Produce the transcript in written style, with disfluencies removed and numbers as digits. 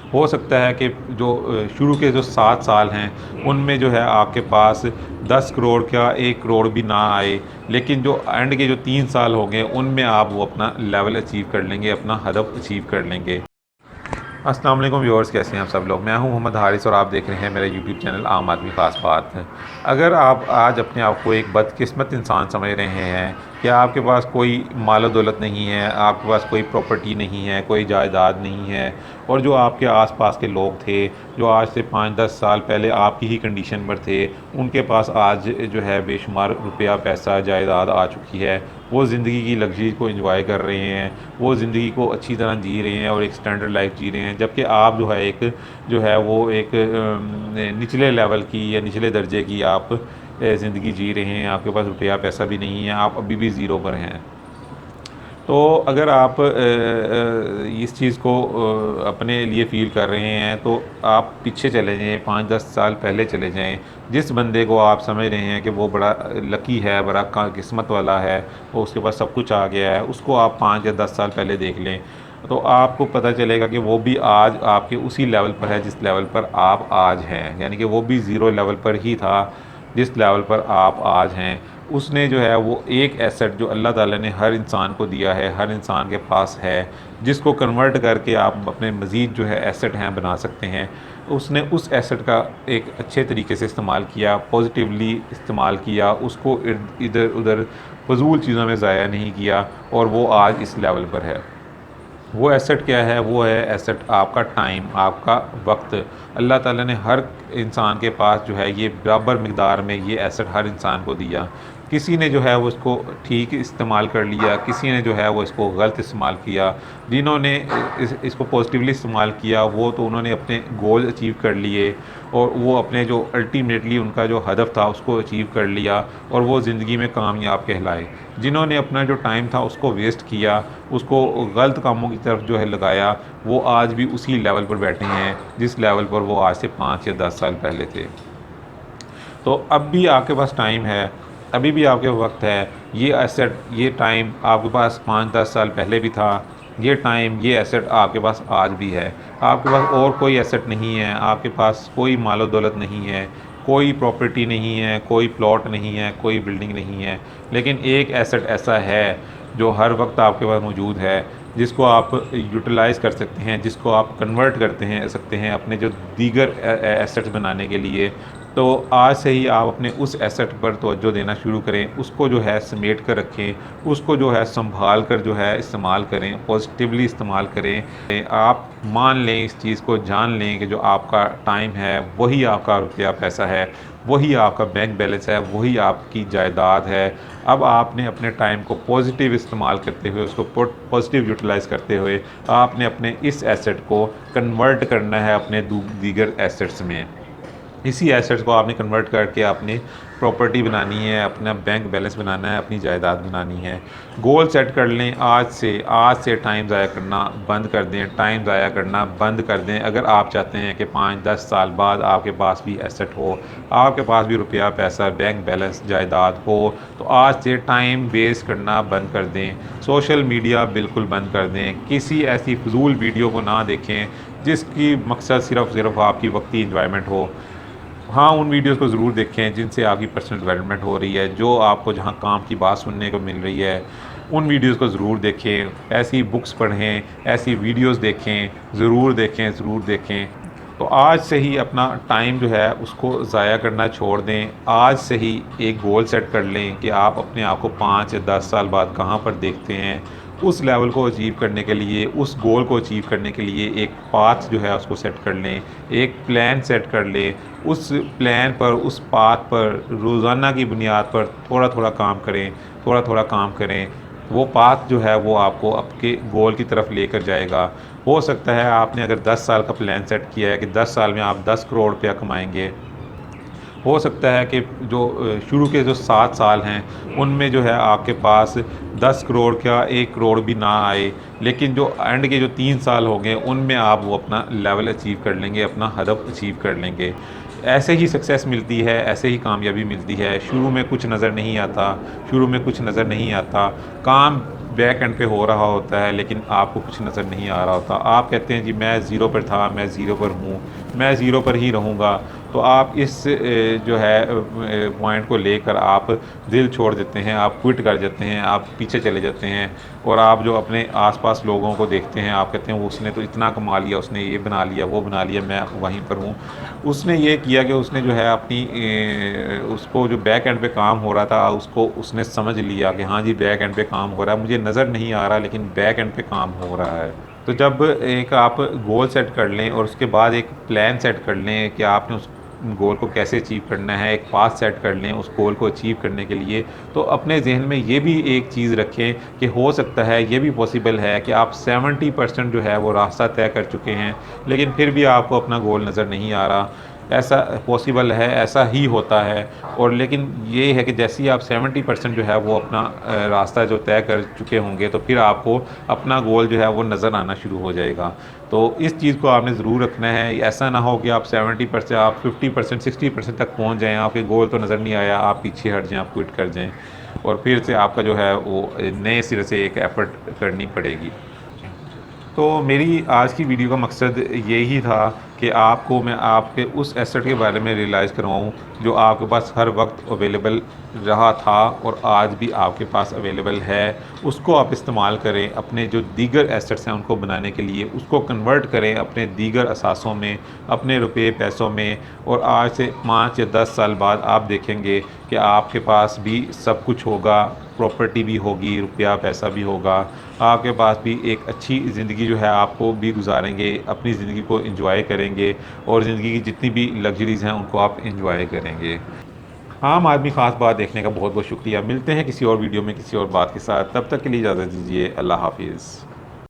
हो सकता है कि जो शुरू के जो 7 साल हैं उनमें जो है आपके पास 10 करोड़ क्या 1 करोड़ भी ना आए, लेकिन जो एंड के जो 3 साल होंगे उनमें आप वो अपना लेवल अचीव कर लेंगे, अपना हदफ अचीव कर लेंगे। अस्सलाम वालेकुम व्यूअर्स, कैसे हैं आप सब लोग। मैं हूं मोहम्मद हारिस और आप देख रहे हैं मेरा यूट्यूब चैनल आम आदमी ख़ास बात। अगर आप आज अपने आप को एक बदकिस्मत इंसान समझ रहे हैं कि आपके पास कोई मालो दौलत नहीं है, आपके पास कोई प्रॉपर्टी नहीं है, कोई जायदाद नहीं है, और जो आपके आसपास के लोग थे जो आज से 5-10 साल पहले आपकी ही कंडीशन पर थे, उनके पास आज जो है बेशुमार रुपया पैसा जायदाद आ चुकी है, वो ज़िंदगी की लग्जरी को एंजॉय कर रहे हैं, वो ज़िंदगी को अच्छी तरह जी रहे हैं और एक स्टैंडर्ड लाइफ जी रहे हैं, जबकि आप जो है एक जो है वो एक निचले लेवल की या निचले दर्जे की आप ज़िंदगी जी रहे हैं। आपके पास रुपया पैसा भी नहीं है, आप अभी भी ज़ीरो पर हैं। तो अगर आप इस चीज़ को अपने लिए फ़ील कर रहे हैं तो आप पीछे चले जाएँ, 5-10 साल पहले चले जाएँ। जिस बंदे को आप समझ रहे हैं कि वो बड़ा लकी है, बड़ा का किस्मत वाला है, वो उसके पास सब कुछ आ गया है, उसको आप 5 या 10 साल पहले देख लें, तो आपको पता चलेगा कि वो भी आज आपके उसी लेवल पर है जिस लेवल पर आप आज हैं। यानी कि वो भी ज़ीरो लेवल पर ही था जिस लेवल पर आप आज हैं। उसने जो है वो एक एसेट जो अल्लाह ताला ने हर इंसान को दिया है, हर इंसान के पास है, जिसको कन्वर्ट करके आप अपने मज़ीद जो है एसेट हैं बना सकते हैं। उसने उस एसेट का एक अच्छे तरीके से इस्तेमाल किया, पॉजिटिवली इस्तेमाल किया, उसको इधर उधर फ़ज़ूल चीज़ों में ज़ाया नहीं किया, और वो आज इस लेवल पर है। वो एसेट क्या है? वो है एसेट आपका टाइम, आपका वक्त। अल्लाह ताला ने हर इंसान के पास जो है ये बराबर मिक़दार में ये एसेट हर इंसान को दिया। किसी ने जो है वो इसको ठीक इस्तेमाल कर लिया, किसी ने जो है वो इसको गलत इस्तेमाल किया। जिन्होंने इसको पॉजिटिवली इस्तेमाल किया वो तो उन्होंने अपने गोल अचीव कर लिए, और वो अपने जो अल्टीमेटली उनका जो हदफ था उसको अचीव कर लिया, और वो ज़िंदगी में कामयाब कहलाए। जिन्होंने अपना जो टाइम था उसको वेस्ट किया, उसको गलत कामों की तरफ जो है लगाया, वो आज भी उसी लेवल पर बैठे हैं जिस लेवल पर वो आज से 5 या 10 साल पहले थे। तो अब भी आपके पास टाइम है, अभी भी आपके वक्त है। ये एसेट, ये टाइम आपके पास 5-10 साल पहले भी था, ये टाइम, ये एसेट आपके पास आज भी है। आपके पास और कोई एसेट नहीं है, आपके पास कोई मालो दौलत नहीं है, कोई प्रॉपर्टी नहीं है, कोई प्लॉट नहीं है, कोई बिल्डिंग नहीं है, लेकिन एक एसेट ऐसा है जो हर वक्त आपके पास मौजूद है, जिसको आप यूटिलाइज़ कर सकते हैं, जिसको आप कन्वर्ट करते हैं सकते हैं अपने जो दीगर एसेट्स बनाने के लिए। तो आज से ही आप अपने उस एसेट पर तवज्जो देना शुरू करें, उसको जो है समेट कर रखें, उसको जो है संभाल कर जो है इस्तेमाल करें, पॉजिटिवली इस्तेमाल करें। आप मान लें, इस चीज़ को जान लें कि जो आपका टाइम है वही आपका रुपया पैसा है, वही आपका बैंक बैलेंस है, वही आपकी जायदाद है। अब आपने अपने टाइम को पॉजिटिव इस्तेमाल करते हुए, उसको पॉजिटिव यूटिलाइज़ करते हुए आपने अपने इस एसेट को कन्वर्ट करना है अपने दीगर एसेट्स में। इसी एसेट्स को आपने कन्वर्ट करके अपनी प्रॉपर्टी बनानी है, अपना बैंक बैलेंस बनाना है, अपनी जायदाद बनानी है। गोल सेट कर लें आज से टाइम ज़ाया करना बंद कर दें, टाइम ज़ाया करना बंद कर दें। अगर आप चाहते हैं कि 5-10 साल बाद आपके पास भी एसेट हो, आपके पास भी रुपया पैसा बैंक बैलेंस जायदाद हो, तो आज से टाइम वेस्ट करना बंद कर दें। सोशल मीडिया बिल्कुल बंद कर दें, किसी ऐसी फ़िज़ूल वीडियो को ना देखें जिसकी मकसद सिर्फ़ आपकी वक्ती एंजॉयमेंट हो। हाँ, उन वीडियोज़ को ज़रूर देखें जिनसे आपकी पर्सनल डेवलपमेंट हो रही है, जो आपको जहाँ काम की बात सुनने को मिल रही है, उन वीडियोज़ को ज़रूर देखें। ऐसी बुक्स पढ़ें, ऐसी वीडियोज़ देखें, ज़रूर देखें, ज़रूर देखें। तो आज से ही अपना टाइम जो है उसको ज़ाया करना छोड़ दें। आज से ही एक गोल सेट कर लें कि आप अपने आप को 5 या 10 साल बाद कहाँ पर देखते हैं। उस लेवल को अचीव करने के लिए, उस गोल को अचीव करने के लिए एक पाथ जो है उसको सेट कर लें, एक प्लान सेट कर लें। उस प्लान पर, उस पाथ पर रोज़ाना की बुनियाद पर थोड़ा-थोड़ा काम करें, थोड़ा-थोड़ा काम करें। वो पाथ जो है वो आपको आपके गोल की तरफ लेकर जाएगा। हो सकता है आपने अगर 10 साल का प्लान सेट किया है कि 10 साल में आप 10 करोड़ रुपया कमाएँगे, हो सकता है कि जो शुरू के जो 7 साल हैं उनमें जो है आपके पास 10 करोड़ क्या 1 करोड़ भी ना आए, लेकिन जो एंड के जो 3 साल होंगे उनमें आप वो अपना लेवल अचीव कर लेंगे, अपना हदफ अचीव कर लेंगे। ऐसे ही सक्सेस मिलती है, ऐसे ही कामयाबी मिलती है। शुरू में कुछ नज़र नहीं आता, शुरू में कुछ नज़र नहीं आता। काम बैक एंड पे हो रहा होता है, लेकिन आपको कुछ नज़र नहीं आ रहा होता। आप कहते हैं जी मैं ज़ीरो पर था, मैं ज़ीरो पर हूँ, मैं ज़ीरो पर ही रहूँगा। तो आप इस जो है पॉइंट को लेकर आप दिल छोड़ देते हैं, आप क्विट कर जाते हैं, आप पीछे चले जाते हैं और आप जो अपने आसपास लोगों को देखते हैं, आप कहते हैं वो उसने तो इतना कमा लिया, उसने ये बना लिया, वो बना लिया, मैं वहीं पर हूँ। उसने ये किया कि उसने जो है अपनी उसको जो बैक एंड पे काम हो रहा था, उसको उसने समझ लिया कि हाँ जी बैक एंड पे काम हो रहा है, मुझे नज़र नहीं आ रहा लेकिन बैक एंड पे काम हो रहा है। तो जब एक आप गोल सेट कर लें और उसके बाद एक प्लान सेट कर लें कि आपने उस गोल को कैसे अचीव करना है, एक पाथ सेट कर लें उस गोल को अचीव करने के लिए, तो अपने जहन में ये भी एक चीज़ रखें कि हो सकता है, ये भी पॉसिबल है कि आप 70% जो है वो रास्ता तय कर चुके हैं, लेकिन फिर भी आपको अपना गोल नज़र नहीं आ रहा। ऐसा पॉसिबल है, ऐसा ही होता है। और लेकिन ये है कि जैसे ही आप 70% जो है वो अपना रास्ता जो तय कर चुके होंगे, तो फिर आपको अपना गोल जो है वो नज़र आना शुरू हो जाएगा। तो इस चीज़ को आपने ज़रूर रखना है। ऐसा ना हो कि आप 70%, आप 50%, 60% तक पहुंच जाएं, आपके गोल तो नज़र नहीं आया, आप पीछे हट जाएं, आप क्विट कर जाएं और फिर से आपका जो है वो नए सिरे से एक एफ़र्ट करनी पड़ेगी। तो मेरी आज की वीडियो का मकसद यही था कि आपको मैं आपके उस एसेट के बारे में रियलाइज़ करवाऊँ जो आपके पास हर वक्त अवेलेबल रहा था और आज भी आपके पास अवेलेबल है। उसको आप इस्तेमाल करें अपने जो दीगर एसेट्स हैं उनको बनाने के लिए, उसको कन्वर्ट करें अपने दीगर असासों में, अपने रुपए पैसों में। और आज से 5 या 10 साल बाद आप देखेंगे कि आपके पास भी सब कुछ होगा, प्रॉपर्टी भी होगी, रुपया पैसा भी होगा, आपके पास भी एक अच्छी ज़िंदगी जो है आपको भी गुजारेंगे, अपनी ज़िंदगी को एंजॉय करेंगे और ज़िंदगी की जितनी भी लग्जरीज़ हैं उनको आप एंजॉय करेंगे। आम आदमी ख़ास बात देखने का बहुत बहुत शुक्रिया। मिलते हैं किसी और वीडियो में किसी और बात के साथ, तब तक के लिए इजाज़त दीजिए। अल्लाह हाफिज़।